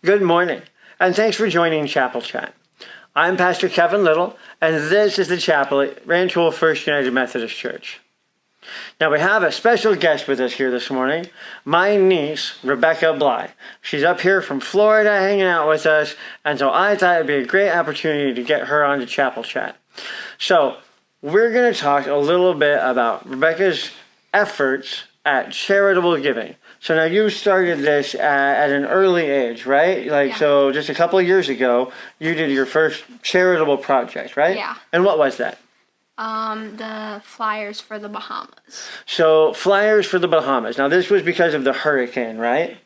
Good morning, and thanks for joining Chapel Chat. I'm Pastor Kevin Little, and this is the chapel at Ranch Wolf First United Methodist Church. Now we have a special guest with us here this morning, my niece, Rebekah Bleich. She's up here from Florida hanging out with us, and so I thought it'd be a great opportunity to get her onto Chapel Chat. So we're going to talk a little bit about Rebekah's efforts at charitable giving. So now you started this at an early age, right? So just a couple of years ago, you did your first charitable project, right? Yeah. And what was that? The flyers for the Bahamas. So flyers for the Bahamas. Now this was because of the hurricane, right?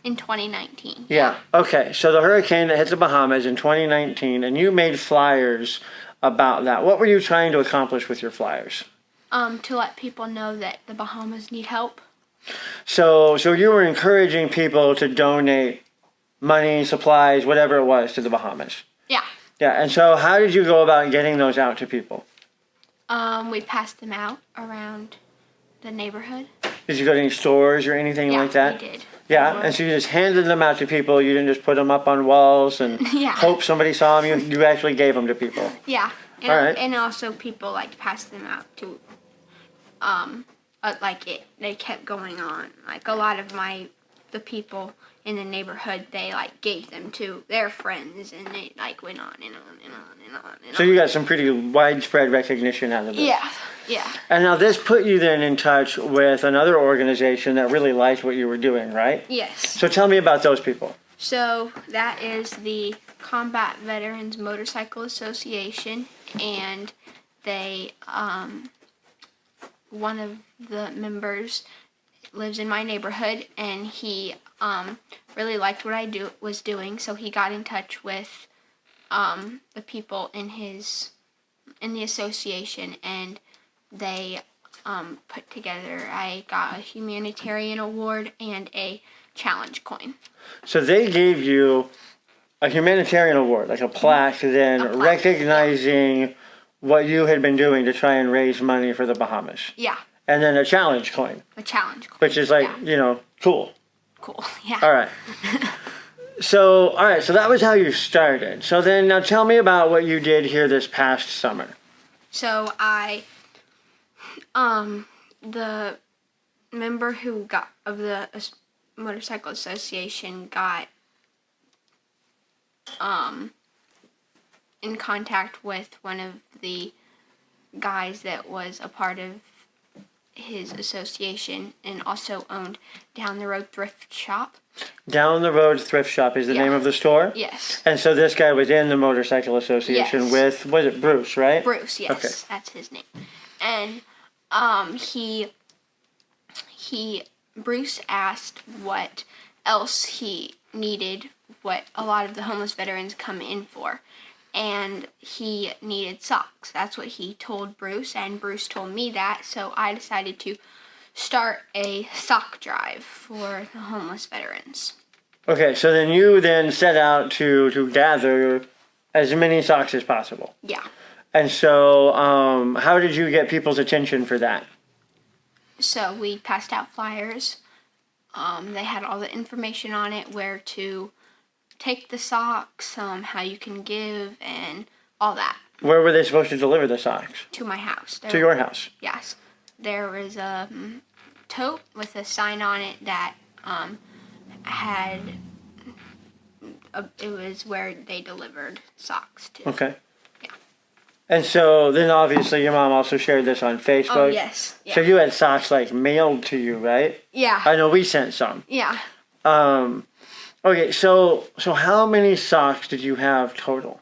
In 2019. Yeah. Okay. So the hurricane that hit the Bahamas in 2019, and you made flyers about that. What were you trying to accomplish with your flyers? To let people know that the Bahamas need help. So you were encouraging people to donate money, supplies, whatever it was to the Bahamas. Yeah. Yeah. And so how did you go about getting those out to people? We passed them out around the neighborhood. Did you go to any stores or anything like that? Yeah, we did. Yeah, and so you just handed them out to people. You didn't just put them up on walls and hope somebody saw them. You actually gave them to people. Yeah. And, all right. And also people passed them out to, they kept going on. Like a lot of the people in the neighborhood, they gave them to their friends, and it went on and on and on and on and so on. you got some pretty widespread recognition out of it. Yeah, yeah. And now this put you then in touch with another organization that really liked what you were doing, right? Yes. So tell me about those people. So that is the Combat Veterans Motorcycle Association, and they, one of the members lives in my neighborhood, and he really liked what I was doing, so he got in touch with the people in the association, and they put together. I got a humanitarian award and a challenge coin. So they gave you a humanitarian award, like a plaque, then recognizing what you had been doing to try and raise money for the Bahamas. Yeah. And then a challenge coin. A challenge coin. Which is cool. Cool, yeah. All right. So that was how you started. So then now tell me about what you did here this past summer. So the member of the motorcycle association got in contact with one of the guys that was a part of his association and also owned Down the Road Thrift Shop. Down the Road Thrift Shop is the name of the store? Yes. And so this guy was in the motorcycle association with, was it Bruce, right? Bruce, yes. Okay. That's his name. And Bruce asked what else he needed, what a lot of the homeless veterans come in for. And he needed socks. That's what he told Bruce, and Bruce told me that, so I decided to start a sock drive for the homeless veterans. Okay, so then you set out to gather as many socks as possible. Yeah. And so how did you get people's attention for that? So we passed out flyers. They had all the information on it, where to take the socks, how you can give, and all that. Where were they supposed to deliver the socks? To my house. To your house? Yes. There was a tote with a sign on it that it was where they delivered socks to. Okay. Yeah. And so then obviously your mom also shared this on Facebook. Oh, yes. Yeah. So you had socks mailed to you, right? Yeah. I know we sent some. Yeah. Okay, so how many socks did you have total?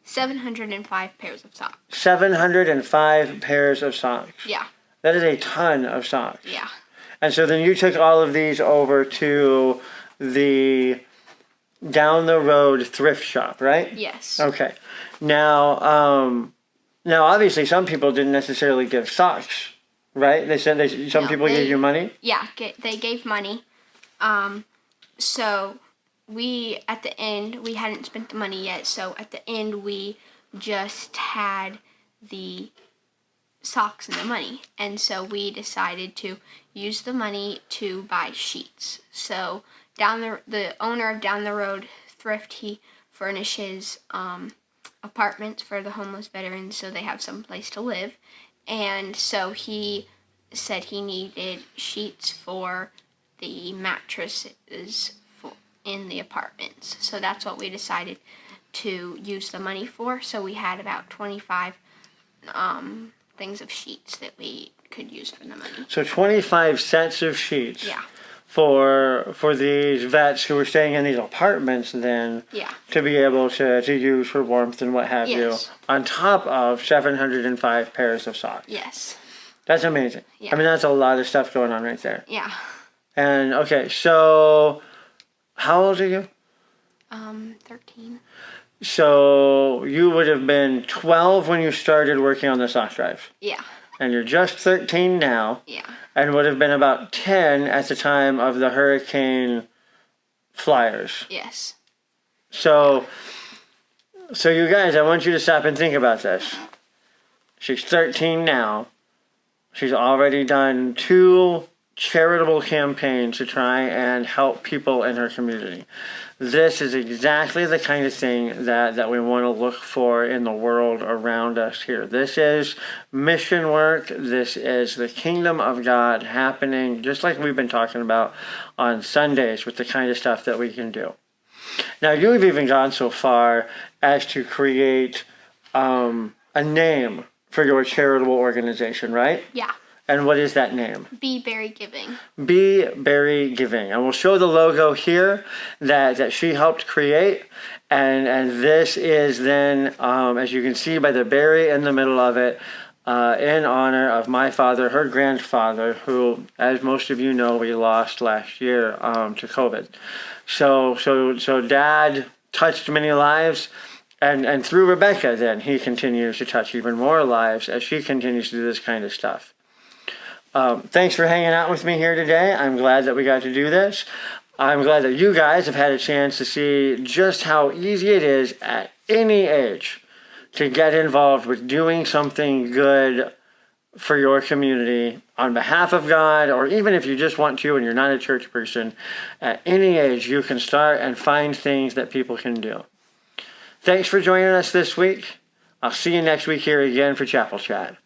705 pairs of socks. 705 pairs of socks. Yeah. That is a ton of socks. Yeah. And so then you took all of these over to the Down the Road Thrift Shop, right? Yes. Okay. Now obviously some people didn't necessarily give socks, right? They said some people gave you money? Yeah, they gave money. So at the end, we hadn't spent the money yet, so at the end we just had the socks and the money. And so we decided to use the money to buy sheets. So the owner of Down the Road thrift. He furnishes apartments for the homeless veterans so they have some place to live. And so he said he needed sheets for the mattresses in the apartments. So that's what we decided to use the money for. So we had about 25 things of sheets that we could use for the money. So 25 sets of sheets. Yeah. For these vets who were staying in these apartments then Yeah. to be able to use for warmth and what have you, Yes. on top of 705 pairs of socks. Yes. That's amazing. Yeah. I mean, that's a lot of stuff going on right there. Yeah. And okay, so how old are you? 13. So you would have been 12 when you started working on the sock drive. Yeah. And you're just 13 now. Yeah. And would have been about 10 at the time of the hurricane flyers. Yes. So you guys, I want you to stop and think about this. She's 13 now. She's already done 2 charitable campaigns to try and help people in her community. This is exactly the kind of thing that we want to look for in the world around us here. This is mission work. This is the kingdom of God happening, just like we've been talking about on Sundays with the kind of stuff that we can do. Now, you've even gone so far as to create a name for your charitable organization, right? Yeah. And what is that name? Be Berry Giving. Be Berry Giving. And we'll show the logo here that she helped create. And this is then, as you can see by the berry in the middle of it, in honor of my father, her grandfather, who, as most of you know, we lost last year to COVID. So Dad touched many lives. And through Rebekah, then, he continues to touch even more lives as she continues to do this kind of stuff. Thanks for hanging out with me here today. I'm glad that we got to do this. I'm glad that you guys have had a chance to see just how easy it is at any age to get involved with doing something good for your community on behalf of God, or even if you just want to and you're not a church person, at any age you can start and find things that people can do. Thanks for joining us this week. I'll see you next week here again for Chapel Chat.